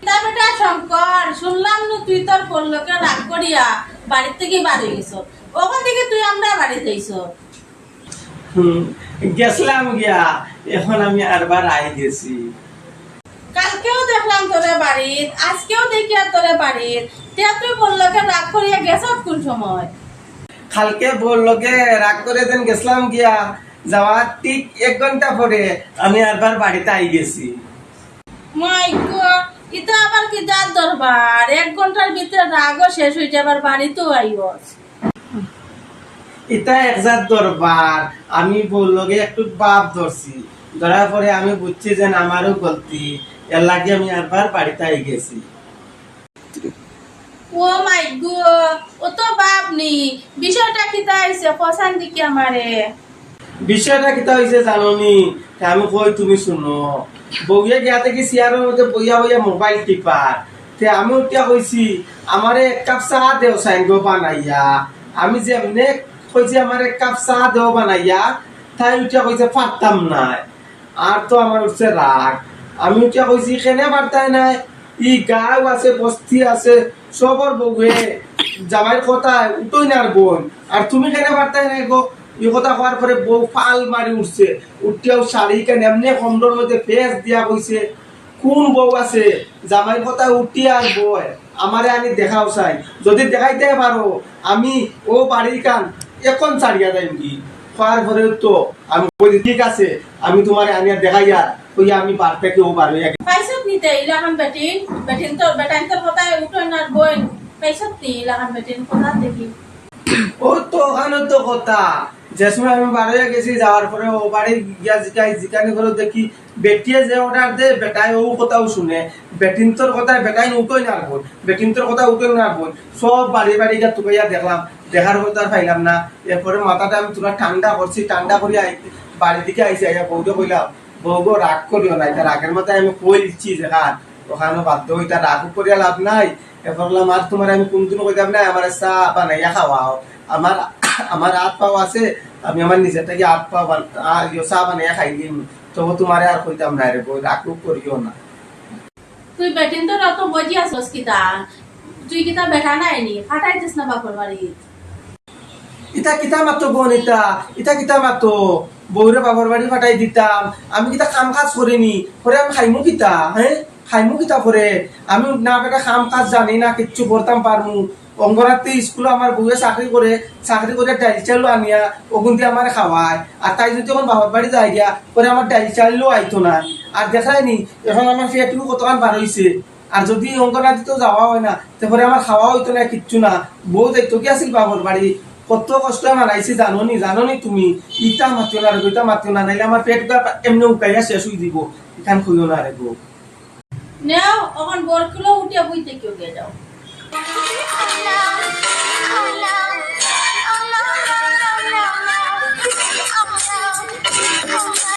তা বেটা শঙ্কর, শুনলাম না তুই তোর পল্লকে রাগ করিয়া বাড়ির থেকে বাড়ি গেছ। ওখান থেকে তুই আমরা বাড়িতে আইছ। গেছিলাম গিয়া, এখন আমি আরবার আই গেছি। কালকেও দেখলাম তোরে বাড়ির, আজকেও দেখি আর তোরে বাড়ির। তুই পল্লকে রাগ করিয়া গেছ কোন সময়? কালকে বললোকে রাগ করে দেন গেছিলাম গিয়া, যাওয়ার ঠিক 1 ঘন্টা পরে আমি আরবার বাড়িতে আই গেছি। মাই গড, এটা আবার কি যার দরবার? 1 ঘন্টার ভিতরে রাগও শেষ হয়ে যাবার বাড়িতেও আইবস। এটা একজাত দরবার। আমি বললোকে একটু বাপ ধরছি, ধরার পরে আমি বুঝছি যে আমারও গলতি, এর লাগে আমি আরবার বাড়িতে আই গেছি। ও মাই গড, ও তো বাপ নি। বিষয়টা কি তাইছে পছন্দ দিকে আমারে? বিষয়টা কিতা হয়েছে জাননি? আমি কই তুমি শুনো। বউয়ে গিয়া থেকে চেয়ারের মধ্যে বইয়া বইয়া মোবাইল টিপার, আমি উঠিয়া কইছি আমারে 1 কাপ চা দেও সাইনগো বানাইয়া। আমি যে এমনি কইছি আমার 1 কাপ চা দেও বানাইয়া, তাই উঠিয়া কইছে পারতাম না। আর তো আমার উঠছে রাগ। আমি উঠিয়া কইছি কেনে পারতাই নাই, ই গাঁও আছে বস্তি আছে সবর বউয়ে জামাইর কথা উঠোই না আর বোন, আর তুমি কেনে পারতাই নাই গো? এই কথা হওয়ার পরে বউ ফাল মারি উঠছে, উঠিয়াও শাড়ি কেন এমনি কমরের মধ্যে ফেস দিয়া কইছে কোন বউ আছে জামাইর কথা উঠিয়া আর বয় আমারে আনি দেখাও চাই, যদি দেখাইতে পারো আমি ও বাড়ির কান এখন ছাড়িয়া যাই কি। হওয়ার পরে তো আমি বলি ঠিক আছে, আমি তোমারে আনিয়া দেখাইয়া কইয়া আমি পারফেক্ট ও পারো। পাইছত নিতে ইলাহান বেটিন, বেটিন তোর বেটাইন তোর কথা উঠোই না আর বোন। পাইছত নি ইলাহান বেটিন কথা দেখি। ও তো ওখানে তো কথা, যে সময় আমি বাড়িয়ে গেছি, যাওয়ার পরে ও বাড়ি গিয়া জিকানি করে দেখি বেটিয়ে যে অর্ডার দে বেটাই ও কথাও শুনে, বেটিন তোর কথা বেটাই উঠোই না বোন, বেটিন তোর কথা উঠোই না বোন, সব বাড়ি বাড়ি গিয়া তুকাইয়া দেখলাম, দেখার কথা আর পাইলাম না। এরপরে মাথাটা আমি তোরা ঠান্ডা করছি, ঠান্ডা করিয়া বাড়ির দিকে আইসি, আইয়া বউকে কইলাম বউ রাগ করিও না, তার আগের মাথায় আমি কই দিচ্ছি যে ওখানে বাধ্য হইতা রাগ করিয়া লাভ নাই। এরপর বললাম আর তোমার আমি কোনদিনও কইতাম না আমার চা বানাইয়া খাওয়াও, আমার আমার হাত পাও আছে, আমি আমার নিজের থেকে হাত পাও চা বানাইয়া খাই দিম, তবু তোমারে আর কইতাম না রে বই রাগ করিও না। তুই বেটিন তোর অত বজি আসস কিতা? তুই কিতা বেটা নাই নি ফাটাইছিস না বাপর বাড়ি? ইটা কিতা মাতো বোন, ইটা কিতা মাতো বউরে বাবার বাড়ি ফাটাই দিতাম? আমি কিতা কাম কাজ করিনি পরে আমি খাইমু কিতা? হ্যাঁ খাইমু কিতা পরে? আমি না বেটা কাম কাজ জানি না, কিচ্ছু করতাম পারমু। অঙ্গরাত্রি স্কুলে আমার বউয়ে চাকরি করে ডাইল চালও আনিয়া ওগুন দিয়ে আমার খাওয়ায়, আর তাই যদি এখন বাবার বাড়ি যাই গিয়া পরে আমার ডাইল চালও আইতো না। আর দেখায়নি এখন আমার ফেটু কতক্ষণ বার হইছে, আর যদি অঙ্গনাদি তো যাওয়া হয় না তারপরে আমার খাওয়া হইতো না, কিচ্ছু না। বউ যাইতো কি আছিল বাবার বাড়ি, কত কষ্ট মানাইছি জানোনি তুমি? ইটা মাতিও না রে, ওইটা মাতিও না, নাইলে আমার পেট এমনি উকাইয়া শেষ হয়ে দিব। এখান খুঁজো না রে গো। নেও এখন বরকুলো উঠিয়া বইতে কেউ গে যাও।